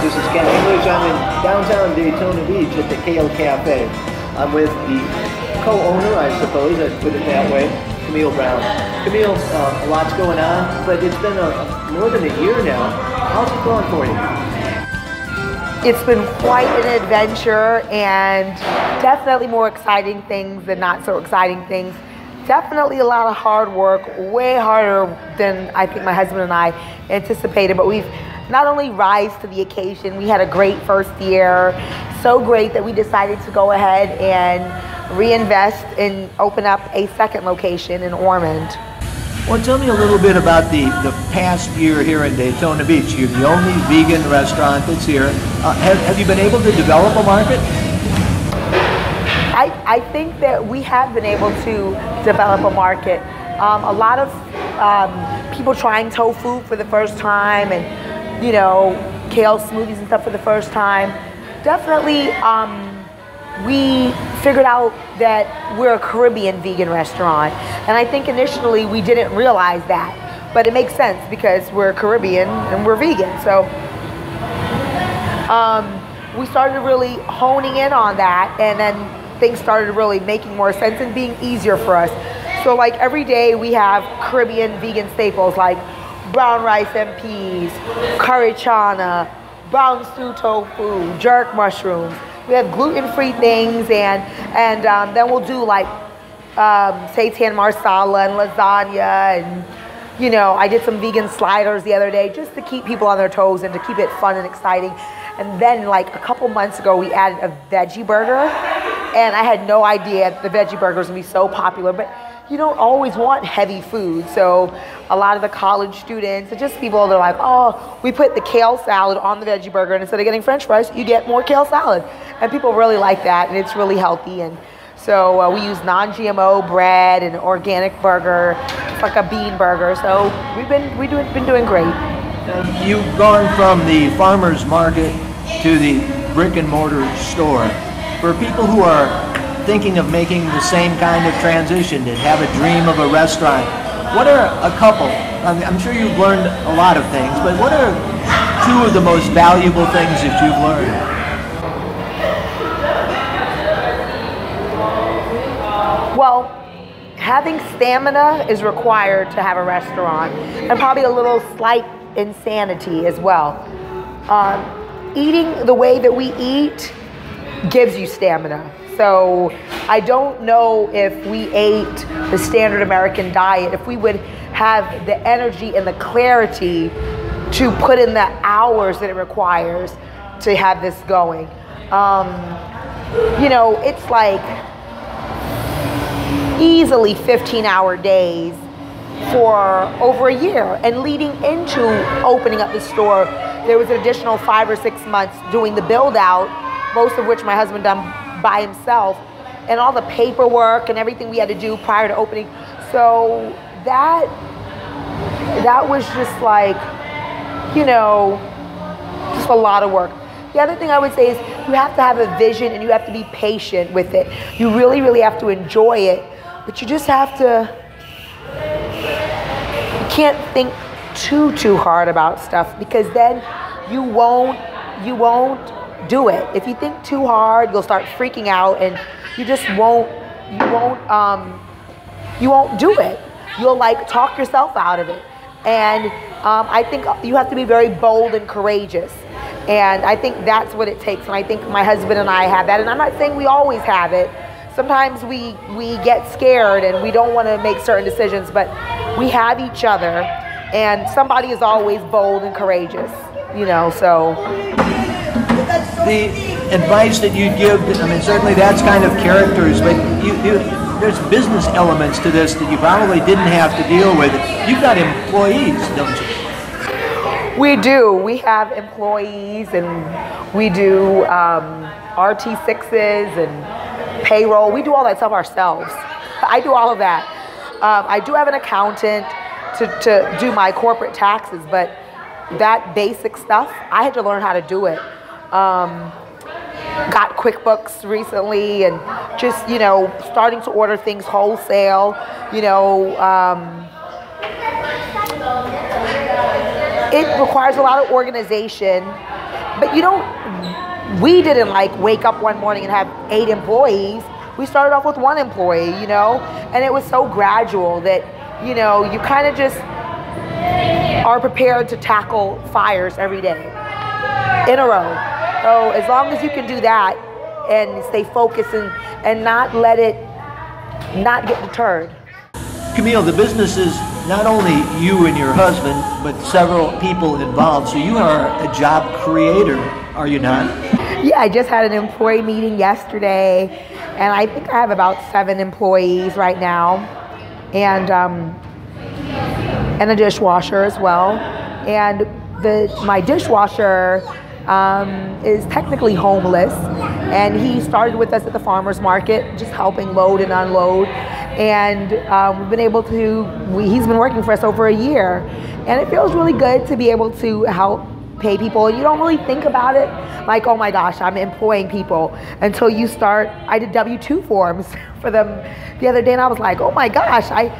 This is Ken English. I'm in downtown Daytona Beach at the Kale Cafe. I'm with the co-owner, I suppose, I'd put it that way, Camille Brown. Camille, a lot's going on, but it's been more than a year now. How's it going for you? It's been quite an adventure, and definitely more exciting things than not so exciting things. Definitely a lot of hard work, way harder than I think my husband and I anticipated, but we've not only rise to the occasion, we had a great first year, so great that we decided to go ahead and reinvest and open up a second location in Ormond. Well, tell me a little bit about the past year here in Daytona Beach. You're the only vegan restaurant that's here. Have you been able to develop a market? I think that we have been able to develop a market. A lot of people trying tofu for the first time, and you know, kale smoothies and stuff for the first time. Definitely, we figured out that we're a Caribbean vegan restaurant, and I think initially we didn't realize that, but it makes sense because we're Caribbean and we're vegan. So we started really honing in on that, and then things started really making more sense and being easier for us. So like every day we have Caribbean vegan staples like brown rice and peas, curry chana, brown stew tofu, jerk mushrooms. We have gluten-free things, and then we'll do like seitan marsala and lasagna, and you know, I did some vegan sliders the other day just to keep people on their toes and to keep it fun and exciting. And then like a couple months ago, we added a veggie burger, and I had no idea the veggie burger was gonna be so popular, but you don't always want heavy food. So a lot of the college students and just people, they're like, oh, we put the kale salad on the veggie burger, and instead of getting French fries, you get more kale salad. And people really like that, and it's really healthy. And so we use non-GMO bread and an organic burger. It's like a bean burger. So we've been doing great. You've gone from the farmer's market to the brick and mortar store. For people who are thinking of making the same kind of transition, to have a dream of a restaurant, what are a couple, I'm sure you've learned a lot of things, but what are two of the most valuable things that you've learned? Well, having stamina is required to have a restaurant, and probably a little slight insanity as well. Eating the way that we eat gives you stamina. So I don't know if we ate the standard American diet, if we would have the energy and the clarity to put in the hours that it requires to have this going. You know, it's like easily 15-hour days for over a year. And leading into opening up the store, there was an additional 5 or 6 months doing the build out, most of which my husband done by himself, and all the paperwork and everything we had to do prior to opening. So that was just like, you know, just a lot of work. The other thing I would say is you have to have a vision, and you have to be patient with it. You really, really have to enjoy it, but you just have to, you can't think too hard about stuff, because then you won't do it. If you think too hard, you'll start freaking out, and you just won't do it. You'll like talk yourself out of it. And I think you have to be very bold and courageous. And I think that's what it takes. And I think my husband and I have that. And I'm not saying we always have it. Sometimes we get scared and we don't want to make certain decisions, but we have each other, and somebody is always bold and courageous, you know, so. The advice that you give, I mean, certainly that's kind of characters, but there's business elements to this that you probably didn't have to deal with. You've got employees, don't you? We do. We have employees, and we do RT6s and payroll. We do all that stuff ourselves. I do all of that. I do have an accountant to do my corporate taxes, but that basic stuff, I had to learn how to do it. Got QuickBooks recently, and just, you know, starting to order things wholesale, you know, it requires a lot of organization, but we didn't like wake up one morning and have 8 employees. We started off with 1 employee, and it was so gradual that, you kind of just are prepared to tackle fires every day in a row. So as long as you can do that and stay focused and not get deterred. Camille, the business is not only you and your husband, but several people involved. So you are a job creator, are you not? Yeah, I just had an employee meeting yesterday, and I think I have about 7 employees right now, and a dishwasher as well. And my dishwasher is technically homeless, and he started with us at the farmer's market, just helping load and unload. And we've been able to, he's been working for us over a year, and it feels really good to be able to help pay people. And you don't really think about it like, oh my gosh, I'm employing people, until you start. I did W-2 forms for them the other day, and I was like, oh my gosh, I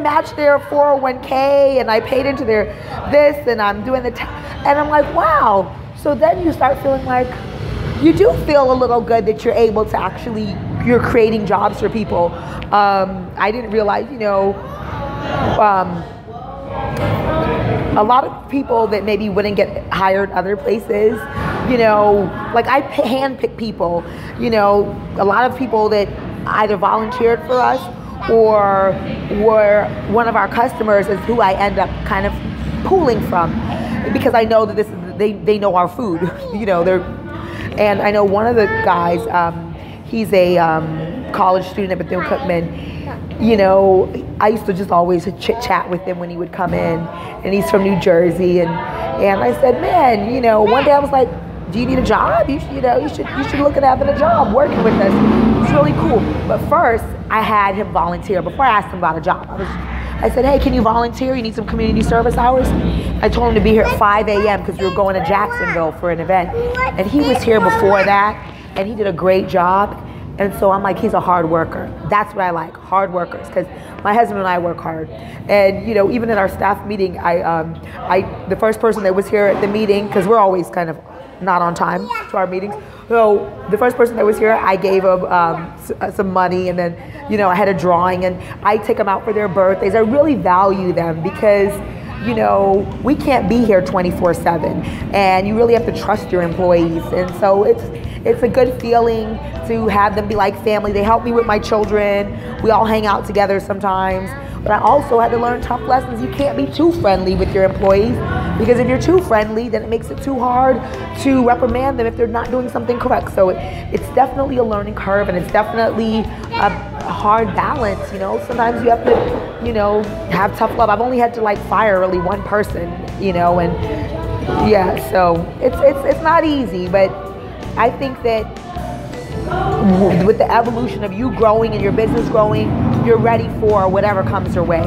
matched their 401k, and I paid into their this, and I'm doing and I'm like, wow. So then you start feeling like, you do feel a little good that you're able to actually, you're creating jobs for people. I didn't realize, a lot of people that maybe wouldn't get hired other places, like I handpick people, a lot of people that either volunteered for us or were one of our customers is who I end up kind of pulling from, because I know that they know our food, and I know one of the guys, he's a college student at Bethune-Cookman. I used to just always chit chat with him when he would come in, and he's from New Jersey, and I said, man, one day I was like, do you need a job? You should look at having a job working with us. It's really cool. But first, I had him volunteer before I asked him about a job. I said, hey, can you volunteer? You need some community service hours? I told him to be here at 5 a.m. because we were going to Jacksonville for an event, and he was here before that, and he did a great job. And so I'm like, he's a hard worker. That's what I like, hard workers, because my husband and I work hard. And even in our staff meeting, the first person that was here at the meeting, because we're always kind of not on time to our meetings. So the first person that was here, I gave him some money, and then I had a drawing, and I take them out for their birthdays. I really value them because we can't be here 24/7, and you really have to trust your employees. And so it's a good feeling to have them be like family. They help me with my children. We all hang out together sometimes. But I also had to learn tough lessons. You can't be too friendly with your employees, because if you're too friendly, then it makes it too hard to reprimand them if they're not doing something correct. So it's definitely a learning curve, and it's definitely a hard balance. Sometimes you have to, have tough love. I've only had to fire really one person, and yeah, so it's not easy, but I think that with the evolution of you growing and your business growing, you're ready for whatever comes your way.